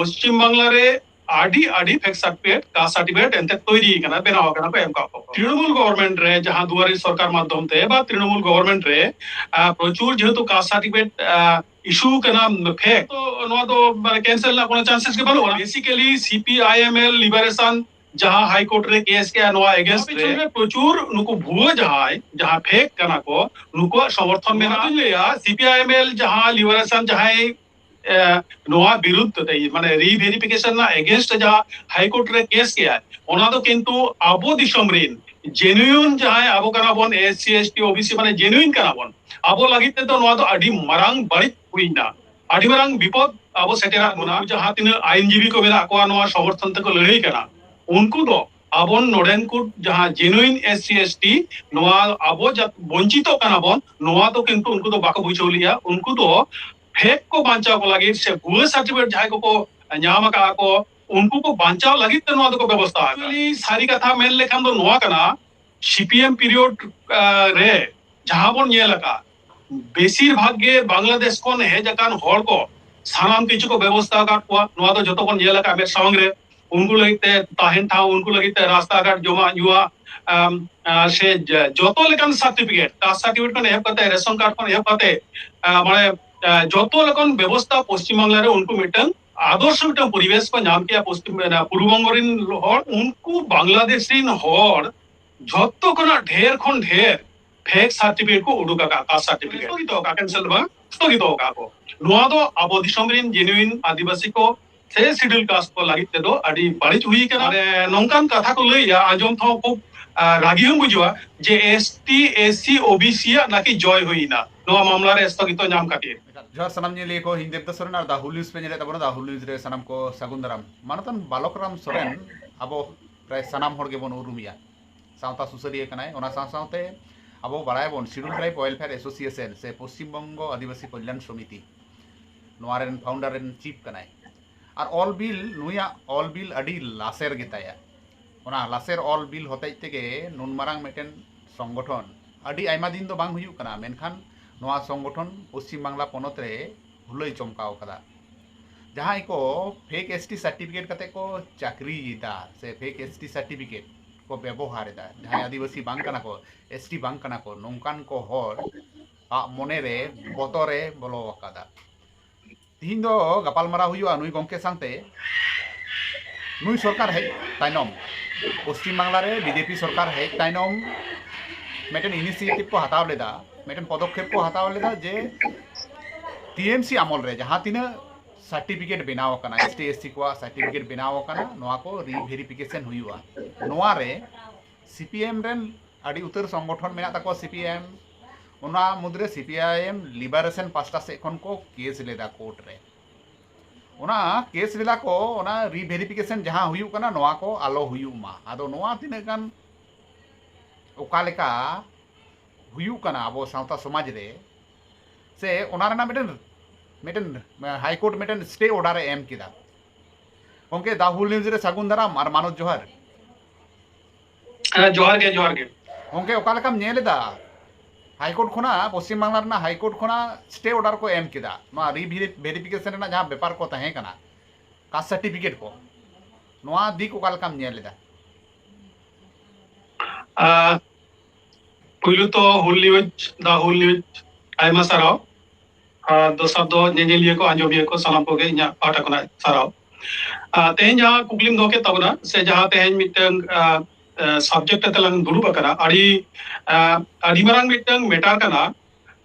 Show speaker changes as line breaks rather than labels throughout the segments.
পশ্চিম বাংলারে আডি আডি fake certificate caste certificate এনতে তৈরি কানা বেনাও কানা কো এম কাকো তৃণমূল গভর্নমেন্ট রে যাহা দুয়ারি সরকার মাধ্যম তে বা তৃণমূল গভর্নমেন্ট রে প্রচুর যেহেতু কাস্ট সার্টিফিকেট ইস্যু কানা ফেক তো নোয়া তো মানে ক্যান্সেল না কোনো চান্সেস কে বানো বেসিক্যালি সিপিআইএমএল লিবারেশন जहां हाई कोर्ट रे केस के नोआ अगेंस्ट रे प्रचुर नुको भुआ जहां फेक कना को नुको समर्थन में ना लिया सीपीआईएमएल जहां लिबरेशन जहां नोआ विरुद्ध माने रीवेरिफिकेशन ना अगेंस्ट जहां हाई कोर्ट रे केस किया ओना तो किंतु आबो दिसम रिन जेन्युइन जहां आबो कना बोन एससी एसटी ओबीसी माने जेन्युइन कना बोन आबो लागित तो नोआ तो अडी मरांग बड़ित हुइना अडी मरांग विपद आबो सेटेरा गुना जहां तिन आईनजीबी को मेरा को नोआ समर्थन तक लड़ाई कना उनको तो आबन नोडेन को जहां जेन्युइन एससी एसटी नोआ आबो वंचित कना बोन नोआ तो किंतु उनको तो बाको बुझौलिया उनको तो फेक को बांचाव को लगी से भुआ सर्टिफिकेट जहां को न्याम का को उनको को बांचाव लगी तो नोआ तो व्यवस्था एक्चुअली सारी कथा मेन लेखन तो नोआ कना सीपीएम पीरियड रे जहां बोन ये लगा बेसिर भाग्य बांग्लादेश को हे जकान हर को सानाम किछु को व्यवस्था का नोआ तो जतो बोन ये लगा मे संग रे उनको लगते ताहेन था उनको लगते रास्ता घाट जमा युवा से जतो लेकन सर्टिफिकेट कास्ट सर्टिफिकेट को एहब करते रेशन कार्ड को एहब करते माने जतो लेकन व्यवस्था पश्चिम बांग्ला रे उनको मिटन आदर्श मिटन परिवेश को नाम किया पश्चिम पूर्वबंग रिन हर उनको बांग्लादेश रिन हर जतो कोना ढेर खन ढेर फेक सर्टिफिकेट को उडुका का कास्ट सर्टिफिकेट तो का कैंसिल बा स्थगित हो का को नोआ दो आबो दिसम रिन जेन्युइन आदिवासी को से शेड्यूल कास्ट को लगी तो अड़ी बारिश हुई के नौकान कथा को लैया आजम था खूब रागी हम बुझवा जे एसटी एससी ओबीसी नाकि जय हुई ना नोआ मामला रे स्थगित नाम खातिर
जोहार सानाम ने लिएको हिंदेव सोरेन और दा हुल न्यूज पे नेले तबना दा हुल न्यूज रे सानाम को सागुंदाराम मानतन बालकराम सोरेन अब प्राय सानाम हर गेबन उरुमिया सावता सुसरिया कनाय ओना सावते अब बाराय bone schedule tribe welfare association से पश्चिम बंग आदिवासी कल्याण समिति नोआरेन फाउंडर रेन चीफ कनाय और ऑल बिल नुया ऑल बिल अड़ी लासेर गेताया ओना लासेर ऑल बिल होते तेगे नुन मारांग मेटेन संगठन अड़ी आयमा दिन तो बांग हुयु कना मेनखान नोआ संगठन पश्चिम बांग्ला पनत रे हुलई चमकाव कदा जहां को फेक एसटी सर्टिफिकेट कते को चाकरी दा से फेक एसटी सर्टिफिकेट को व्यवहार दा जहां आदिवासी बांग कना को एसटी बांग कना को नोंकान को हर आ मने रे बतरे बोलो कदा तीन दो गपालमारा हुआ नुई गंके सांगते नुई सरकार है ताइनम पश्चिम बांग्ला रे बीजेपी सरकार है ताइनम मेटन इनिशिएटिव को हताव लेदा मेटन पदक्षेप को हताव लेदा जे टीएमसी अमल रे जहां तीन सर्टिफिकेट बनाव कना एसटी एससी को सर्टिफिकेट बनाव कना नोआ को रीवेरिफिकेशन हुआ नोआ रे सीपीएम रेन अड़ी उतर संगठन मेना तको सीपीएम उना मुद्रे सीपीआईएम लिबरेशन पास्टा से खन को केस लेदा कोर्ट रे उना केस लेदा को उना रीवेरिफिकेशन जहां हुयु कना नोआ को आलो हुयु मा आदो नोआ तिने गान ओका लेका हुयु कना अबो सावता समाज रे से उना रेना मेटन हाई कोर्ट मेटन स्टे ऑर्डर एम किदा ओंके दा हुल न्यूज रे सागुन दाराम और मानव जोहार
जोहार के
ओंके ओका लेकाम नेलेदा हाईकोर्ट खोना पश्चिम बांग्ला हाईकोर्ट खोना स्टे ऑर्डर को एम किदा रीवेरिफिकेशन जहां व्यापार को तहे कना कास्ट सर्टिफिकेट को नोआ दिक ओका लेकाम नेलेदा
पुइलु तो हुल न्यूज आयमा साराव दोसर दो नेनेलिया को आंजोबिया को सलाम को गे इना पाटा कोना साराव तेहें जहां कुकलिम दोके तबना से जहां तेहें मिटंग सब्जेक्ट तलंग दुरुब करा अड़ी मारांग मिटंग मेटार कना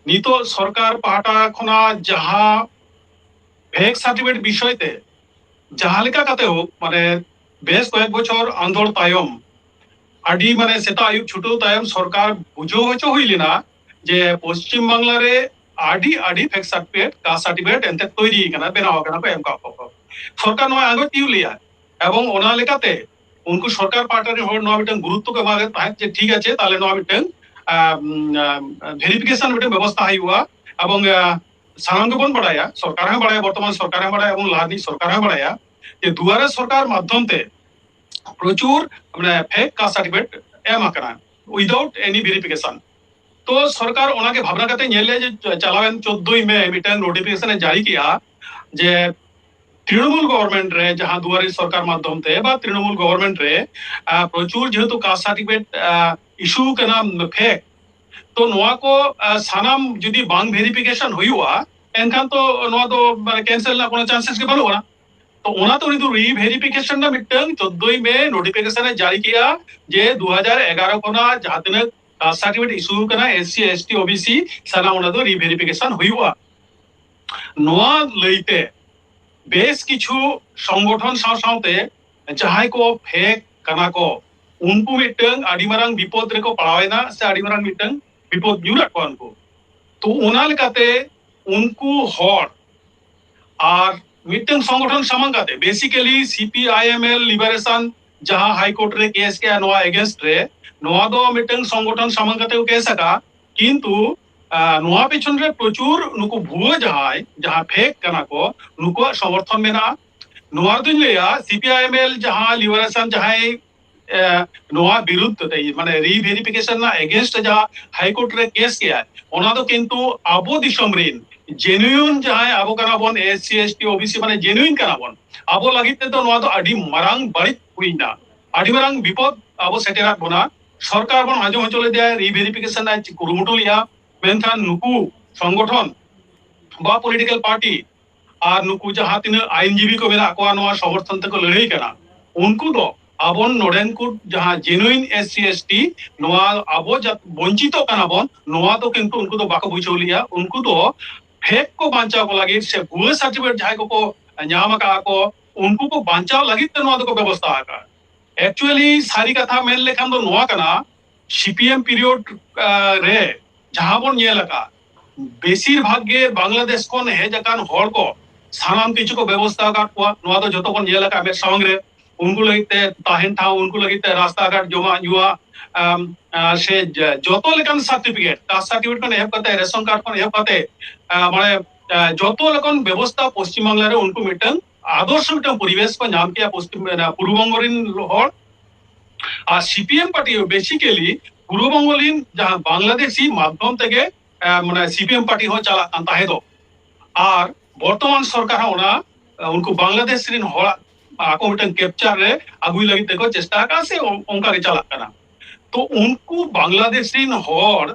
नितो सरकार पाटा खना जहां फेक सर्टिफिकेट विषय ते जहां लेका काते हो माने बेस कয়েক বছর आंदोलन तायम अड़ी माने सेता आयुब छुटो तायम सरकार बुझो हचो हुइलिना जे पश्चिम बांग्ला रे अड़ी अड़ी फेक सर्टिफिकेट कास्ट सर्टिफिकेट एंते तैरी कना बेनाव कना को एम का सरकार नय आगो तिउलिया एवं ओना लेकाते उनको सरकार पार्टी हर नोआ मिटन गुरुत्व के बारे जे ठीक আছে তাহলে নয়া মিটন ভেরিফিকেশন মিটন ব্যবস্থা হইবা এবং সানাম को बन बढ़ाया सरकार है बढ़ाया वर्तमान सरकार है बढ़ाया এবং লাদি सरकार है बढ़ाया যে দুয়ারে সরকার মাধ্যমতে প্রচুর মানে फेक कास्ट सर्टिफिकेट एम आकरा विदाउट एनी वेरिफिकेशन तो सरकार ओनाके भावना करते नेले जे चलावेन 14 मई मिटन नोटिफिकेशन जारी किया जे তৃণমূল গভর্নমেন্ট রে जहां দুয়ারি সরকার মাধ্যম তে বা তৃণমূল গভর্নমেন্ট রে প্রচুর যেহেতু কাস্ট সার্টিফিকেট ইস্যু কেনা ফেক তো নোয়া को সানাম যদি বাং ভেরিফিকেশন হইওয়া এনখান তো নোয়া তো ক্যান্সেল না কোনো চান্সেस के বানুয়া तो ओना तो री वेरिफिकेशन ना मिटंग 14 में नोटिफिकेशन जारी किया जे 2011 को ना जहां तक कास्ट सर्टिफिकेट इशू करना एससी एसटी ओबीसी सारा ओना तो री वेरिफिकेशन हुआ নোয়া লইতে বেশ কিছু সংগঠন সাথে যাহাই को फेक কানা को उनको मिटंग आदि मारांग विपद रे को पड़ावेना से आदि मारांग मिटंग विपद न्यूराट को उनको तो ओना लेकाते उनको हर আর মিটং সংগঠন সামাঙ্গাতে বেসিক্যালি সিপিআইএমএল লিবারেশন যাহা হাইকোর্ট রে কেস কে নোয়া এগেইনস্ট রে নোয়া দো মিটং সংগঠন সামাঙ্গাতে কেস আকা কিন্তু নোয়া পেছন রে প্রচুর নুকু ভুয়ো যাহাই যাহা ফেক কানা কো নুকু সমর্থন মেনা নোয়ার দিন লিয়া সিপিআইএমএল যাহা লিবারেশন যাহাই নোয়া বিরুদ্ধ মানে রিভেরিফিকেশন না এগেইনস্ট যাহা হাইকোর্ট রে কেস কে ওনা তো কিন্তু আবো দিশম রিন जेन्युइन जहां आबो कनाबन एससी एसटी ओबीसी माने जेन्युइन कनाबन आबो लागिते तो नोआ तो आडी मारांग बाड़ित हुइना आडी मारांग विपद आबो सेटेरात बना सरकार बन आजो चले दे रिवेरिफिकेशन ना कुरुमुटु लिया मेनखान नुकु संगठन बा पॉलिटिकल पार्टी और नुकु जहां तिन आईनजीबी को मेना को नोआ समर्थन तक लड़ाई कना उनको तो आबन नोडेन को जहां जेन्युइन एससी एसटी नोआ आबो वंचित कनाबन नोआ तो किंतु उनको तो बाको बुझो लिया उनको तो फेक को बांचाव को लगी से भुआ सर्टिफिकेट जाय को न्याम का को उनको को बांचाव लगी तो नोआ को व्यवस्था का एक्चुअली सारी कथा मेन लेखान तो नोआ कना सीपीएम पीरियड रे जहां बन ये लगा बेसिर भाग्य बांग्लादेश को हे जकान हर को सानाम किछु को व्यवस्था का नोआ तो जतो बन ये लगा बे संग रे उनको लगते ताहेन था उनको लगते रास्ता घाट जमा युवा से যত লেখান সার্টিফিকেট কাস্ট সার্টিফিকেট কোন হেল্প করতে রেশন কার্ড কোন হেল্প করতে মানে যত লেখান ব্যবস্থা পশ্চিম বাংলার উनको মিটন আদর্শ মিটন পরিবেশ को नाम किया পশ্চিম পূর্ববঙ্গরিন হর আর সিপিএম পার্টি বেসিক্যালি পূর্ববঙ্গলিন যাহা বাংলাদেশি মাধ্যম থেকে মানে সিপিএম পার্টি हो চালা তাহে তো আর বর্তমান সরকার ওনা उनको बांग्लादेश रिन হর ako मिटन कैप्चर रे आगुई लगी देखो चेष्टा का से उनका के चला करना तो उनको बांग्लादेश रिन हर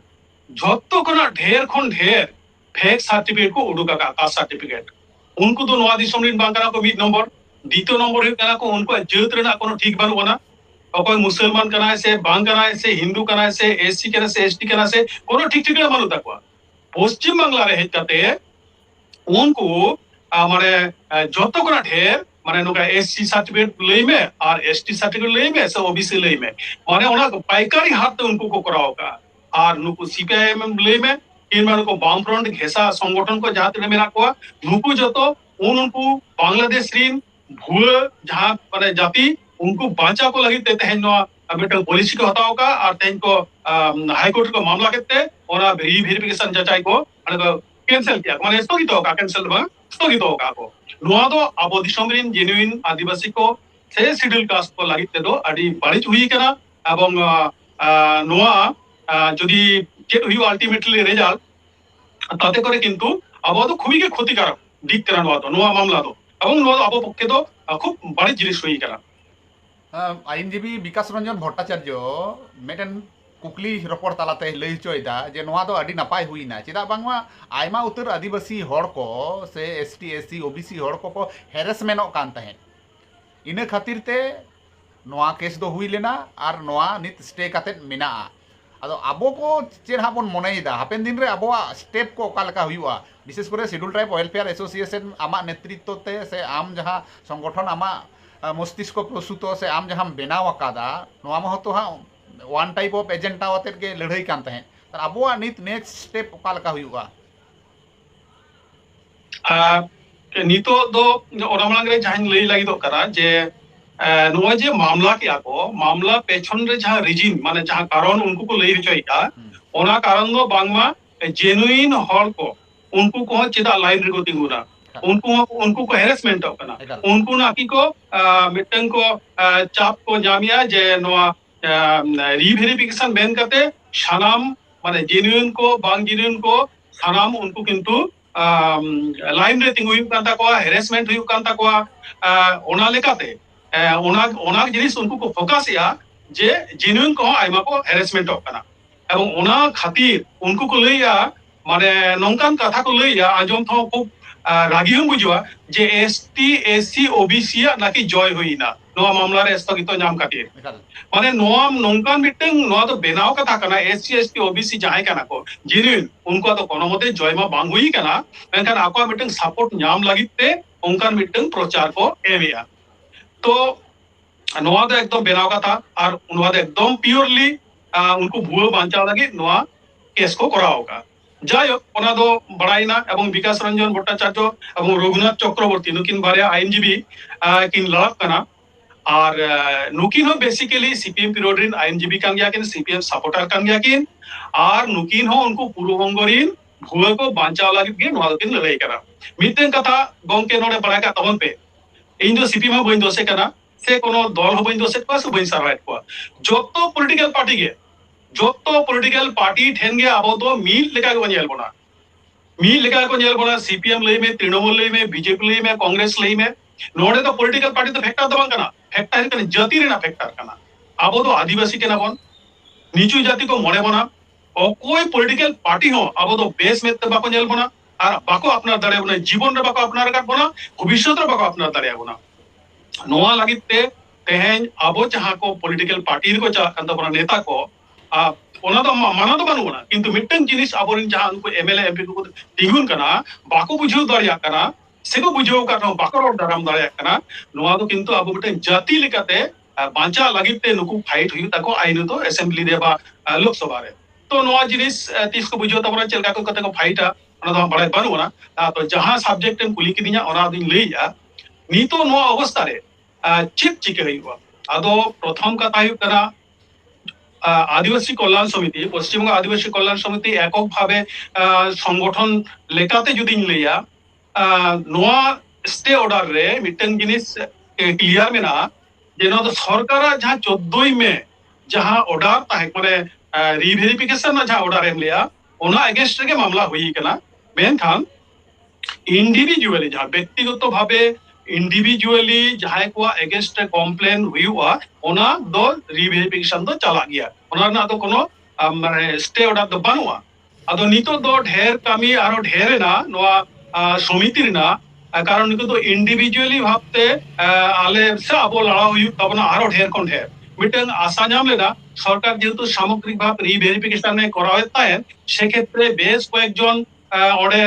जत्तो कोना ढेर खन ढेर फेक सर्टिफिकेट को उडुका का कास्ट सर्टिफिकेट उनको तो नोआ दिसम रिन बांकना को मिड नंबर द्वितीय नंबर है कना को उनको जेत रेना कोनो ठीक बानुना अकोय मुसलमान कना से बांग कना से हिंदू कना से एससी कना से एसटी कना से कोनो ठीक ठीक बानु तकवा पश्चिम बांग्ला रे हेताते उनको माने जत्तो कोना ढेर माने नोका एससी सर्टिफिकेट लई में और एसटी सर्टिफिकेट लई में से ओबीसी लई में माने ओना पाइकारी हाथ ते उनको को कराओ का और नुकु सीपीआईएम लई में इन माने को बाम फ्रंट घेसा संगठन को जहां ते मेरा को नुकु जतो उनको बांग्लादेश रिन भुआ जहां माने जाति उनको बांचा को लगी ते तेन नो बेटा पॉलिसी को हटाओ का और तेन को हाई कोर्ट को मामला केते और वेरिफिकेशन जचाई को कैंसिल किया माने स्थगित होगा कैंसिल बा स्थगित होगा को नोआ दो आबो दिसम रिन जेन्युइन आदिवासी को से शिड्यूल कास्ट को लागि ते दो आदि बारिच हुई करा एवं नोआ যদি চেক হইও আলটিমেটলি রেজাল্ট তাতে করে কিন্তু আবো তো খুবই ক্ষতিকারক দিক কেন নোয়া মামলা তো এবং নোয়া আবো পক্ষে তো খুব বাড়ি জিনিস হই কেন
আইনজীবী বিকাশ রঞ্জন ভট্টাচার্য মেটেন कुकली रपड़ तालाते लई चोयदा जे नोआ दो आदि नापाय हुईना चेदा बांगमा आयमा उतर आदिवासी हड़ को से एसटी एससी ओबीसी हड़ को हेरेसमेंट कान तहेन इना खातिर ते नोआ केस दो हुई लेना और नोआ नित स्टे काते मेना आदो आबो को चेर हाबन मनेदा हापेन दिन रे आबो स्टेप को कालका हुआ विशेष करे शेड्यूल ट्राइब वेलफेयर एसोसिएशन आमा नेतृत्व ते से आम जहां संगठन आमा मस्तिष्क प्रसूत से आम जहां बेनाव अकादा नोआ महतो हा वन टाइप ऑफ एजेंटा वाते के लड़ाई कान तहेन तर आबो नित नेक्स्ट स्टेप कालका हुआ
नितो दो ओरामलांग रे जहां लई लागि दो करा जे नोआ जे मामला के आको मामला पेछन रे जहां रीजन माने जहां कारण उनको को लई होचोइता ओना कारण दो बांगमा जेन्युइन हर को उनको को चेदा लाइन रे को तिंगुना उनको को हेरेसमेंट होकना उनको ना की को मिटन को चाप को जामिया जे नोआ रिवेरिफिकेशन बेन करते सानाम माने जेन्युइन को बांग जेन्युइन को सानाम उनको किंतु लाइन रे तिंगु हुयुग कान ताकोआ हेरेसमेंट हुयुग कान ताकोआ ओना लेकाते ओना जिनिस उनको को फोकस या जे जेन्युइन को आइमा को हेरेसमेंट होकना एवं ओना खातिर उनको को लैया माने नोंकान कथा को लैया आजम थो खूब रागी हम बुझवा जे एसटी एससी ओबीसी नाकि जय हुइना नोआ मामला रे स्थगित नाम खातिर माने नोआ नोंकान मिटिंग नोआ तो बेनाव कथा कना एससी एसटी ओबीसी जहां कना को जेन्युइन उनको तो कोनो मते जयमा बांग हुई कना मेनखान आको मिटिंग सपोर्ट नाम लागिते उनकान मिटिंग प्रचार को एमिया तो नोआ तो एकदम बेनाव कथा और नोआ तो एकदम प्योरली उनको भुआ बांचाव लगी नोआ केस को करा होगा যাইহোক ওনা তো বাড়াইনা এবং বিকাশ রঞ্জন ভট্টাচার্য এবং রঘুনাথ চক্রবর্তী নুকিন বারে আইনজীবী কিন লড়াক কানা আর নুকিন হো বেসিক্যালি সিপিএম পিরিয়ড আইনজীবী কান গিয়া কিন সিপিএম সাপোর্টার কান গিয়া কিন আর নুকিन हो उनको पूर्वबंग रिन भुआ को बांचाव लगी गे नोआ किन लड़ाई करा मितेन कथा गंके नोडे बड़ाय का तबन पे इन जो सीपीएम हो बइन दोसे कना से कोनो दल हो बइन दोसे को से बइन सरवाइट को जतो पॉलिटिकल पार्टी के जतो पॉलिटिकल पार्टी ठेन गे अब तो मिल लेका को नेल बना मिल लेका को नेल बना सीपीएम लई में तृणमूल लई में बीजेपी लई में कांग्रेस लई में नोडे तो पॉलिटिकल पार्टी तो फैक्टर दबंग कना फैक्टर कने जाति रे ना फैक्टर कना अब तो आदिवासी के ना बन नीचू जाति को मने बना और कोई पॉलिटिकल पार्टी हो अब तो बेस में बाको नेल बना और बाको अपना दाड़े बना जीवन रे बाको अपना रखा बना भविष्य रे बाको अपना दाड़े बना नोआ लागिते तेहेन अब जहां को पॉलिटिकल पार्टी को चा कंद बना नेता को ओना तो माना तो बानु बना किंतु मिटन जिनिस अबोरिन जहां उनको एमएलए एमपी को तिगुन कना बाको बुझो दाड़िया कना सेको बुझो करना बाको रोड दाराम दाड़िया कना नोआ तो किंतु अब मिटन जाति लेकाते बांचा लागिते नुकु फाइट हुई ताको आइन तो असेंबली रे बा लोकसभा रे तो नोआ जिनिस तीस को बुझो तबरा चलका को कते को फाइटा ओना तो बड़ाय बानु बना तो जहां सब्जेक्ट एम कुली किदिया ओना दिन लेया नीतो नोआ अवस्था रे चिप चिके हुआ आदो प्रथम कथा हुई कना आदिवासी कल्याण समिति पश्चिम बंग आदिवासी कल्याण समिति एকক भावे संगठन लेकाते जुदी लैया नोआ स्टे ऑर्डर रे मिटन जिनिस क्लियर मेना जे तो सरकार जहां 14 में जहां ऑर्डर ताहे माने रिवेरिफिकेशन ना जहां ऑर्डर एम लिया ओना अगेंस्ट के मामला हुई कना मेनखान इंडिविजुअली जहां व्यक्तिगत भावे इंडिविजुअली जहां को अगेंस्ट कम्प्लेन हुआ ओना दो रिवेरिफिकेशन दो चला गया ओना ना तो कोनो माने स्टे ऑर्डर दो बानुआ अदो नितो दो ढेर कामी आरो ढेर ना नोआ समिति ना कारण निको तो इंडिविजुअली भाबते आले से आबो लड़ा हुई तबना आरो ढेर कोन ढेर मिटन आशा नाम लेना सरकार जेहेतु सामग्रिक भाव रिवेरिफिकेशन कराता है से क्षेत्र में बेस कয়েকজন ओडे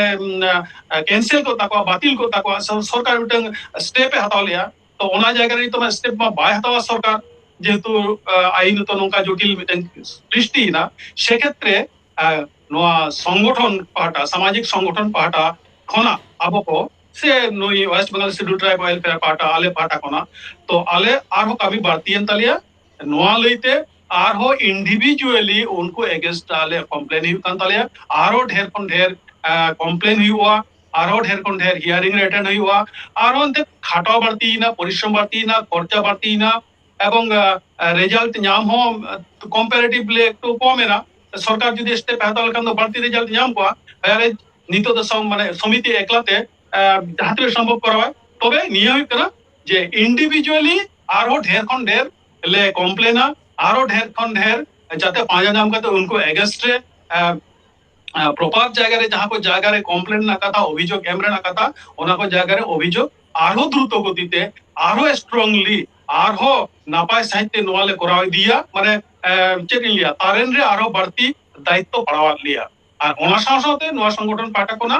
कैंसिल को ताको बातिल को ताको सरकार मिटन स्टेप हताव लिया तो ओना जगह रे तो स्टेप मा बाय हतावा सरकार जेहेतु आईन तो नोका जटिल मिटन दृष्टि ना से क्षेत्र नोआ संगठन पाटा सामाजिक संगठन पाटा खना आबो को से नोई West Bengal schedule tribe welfare पाटा आले पाटा कोना तो आले आरो कामी बार्तियन तलिया नोआ लइते आरो इंडिविजुअली उनको अगेंस्ट आले कंप्लेन हुई कान तलिया आरो ढेर कोन ढेर कंप्लेन हुआ आरो ढेर कोन ढेर हियरिंग अटेंड हुआ आरो अंते खाटा बाड़ती ना परिश्रम बाड़ती ना खर्चा बाड़ती ना एवं रिजल्ट नाम हो कंपैरेटिवली एकटू कमेना सरकार যদি স্টেপ হাতাল কান বাড়তি রেজাল্ট নাম কোয়া আরে নিতো তো মানে সমিতি একলাতে যাহাতে সম্ভব করা তবে নিয়মিত করা যে ইন্ডিভিজুয়ালি আরো ঢের কোন ঢের ले কমপ্লেনা আরো ঢের কোন ঢের যাতে পাঁচা নাম কাতে उनको अगेंस्ट रे প্রপার জায়গা রে যাহা কো জায়গা রে কমপ্লেন না কথা অভিযোগ এমরে না কথা ওনা কো জায়গা রে অভিযোগ আরো দ্রুত গতিতে আরো স্ট্রংলি আরো নাপায় সাহিত্য নোয়ালে করা দিয়া মানে চেক লিয়া তারেন রে আরো বাড়তি দায়িত্ব পাড়াওয়া লিয়া আর ওনা সাথে নোয়া সংগঠন পাটা কোনা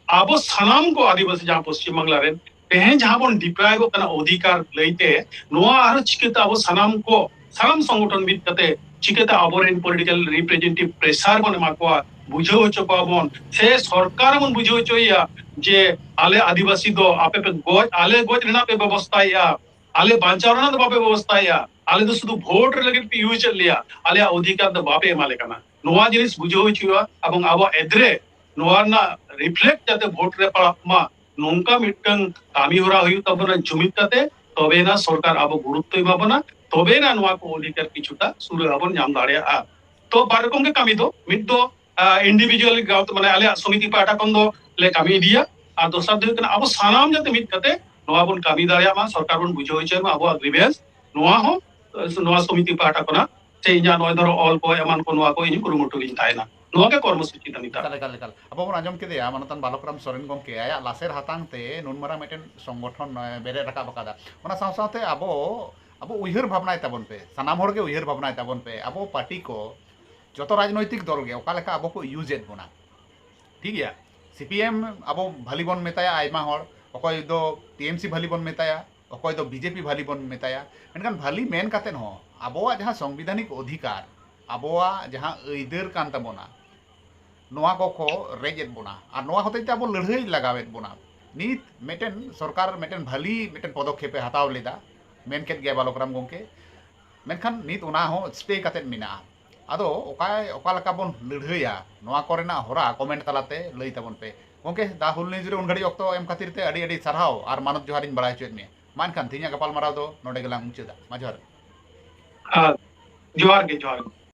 আবো সানাম को आदिवासी जहां पश्चिम बांग्ला रे तेहे जहां बन डिप्राइव कना अधिकार लइते नोआ आरो चिकेता अबो सानाम को सानाम संगठन बित कते चिकेता अबोरेन पॉलिटिकल रिप्रेजेंटेटिव प्रेसार बने माकोआ बुझो होचो पाबन से सरकार मन बुझो होचोया जे आले आदिवासी दो आपे पे गोज आले गोज रेना पे व्यवस्था या आले बांचावना दो बापे व्यवस्था या आले तो शुद्ध भोट रे लगे यूज लिया आले अधिकार दो बापे माले कना नोआ जिनिस बुझो होचुआ एवं आबो एद्रे नोआ ना रिफ्लेक्ट जाते भोट रे पड़ामा नोंका मिटन कामी होरा हुई तबना जुमित काते तबे ना सरकार आबो गुरुत्व एमाबना तबे ना नोआ को अधिकार किछुटा सुरु आबन नाम दाड़िया तो बारकम के कामी दो मिट दो इंडिविजुअल गाउत माने आले समिति पाटा कोन दो ले kami idiya ar dosar do kana abo sanam jate mit kate noa bon kami dareya ma sarkar bon bujho hoiche ma abo grievance noa ho noa komiti pahata kona se inya noy doro all ko eman ko noa ko ini kurumutu lin taina noa ke kormosuchi tanita
kal abo bon ajom kede manatan balokram soren gomke aya laser hatang te nunmara meten সংগঠন bere rakab akada ona saw saw te abo উইহার ভাবনায় তাবন pay Sanam হরকে উইহার ভাবনায় তাবন pay আবো party কো যত রাজনৈতিক দল গে ওকা লেখা আবো কো used বনা ঠিক গিয়া সিপিএম আবো ভালিবন মেতায়া আইমা হর অকয় দো টিএমসি ভালিবন মেতায়া অকয় দো বিজেপি ভালিবন মেতায়া মেনকান ভালি মেন কাতেন হ আবোয়া যাহা সংবিধানিক অধিকার আবোয়া যাহা এইদের কান তাবনা নোয়া কো রেজেদ বনা আর নোয়া হতেতে আবো লড়াই লাগাবেদ বনা নিত মেটেন সরকার মেটেন ভালি মেটেন পদক্ষেপে হাতাও লেদা मेन केट गया बालोकराम गोंके मेनखान नित उना हो स्टे काते मिना आदो ओका लका बन लड़हैया नोआ कोरेना होरा कमेंट तालाते लई ताबन पे गोंके दा हुल न्यूज रे उन घड़ी ऑक्तो एम खातिर ते अडी अडी सरहाव आर मानव जोहारिन बड़ाय चेत में मानखान थिया गपाल माराव दो नोडे गेलां मुचेदा मा जोहार
जोहार के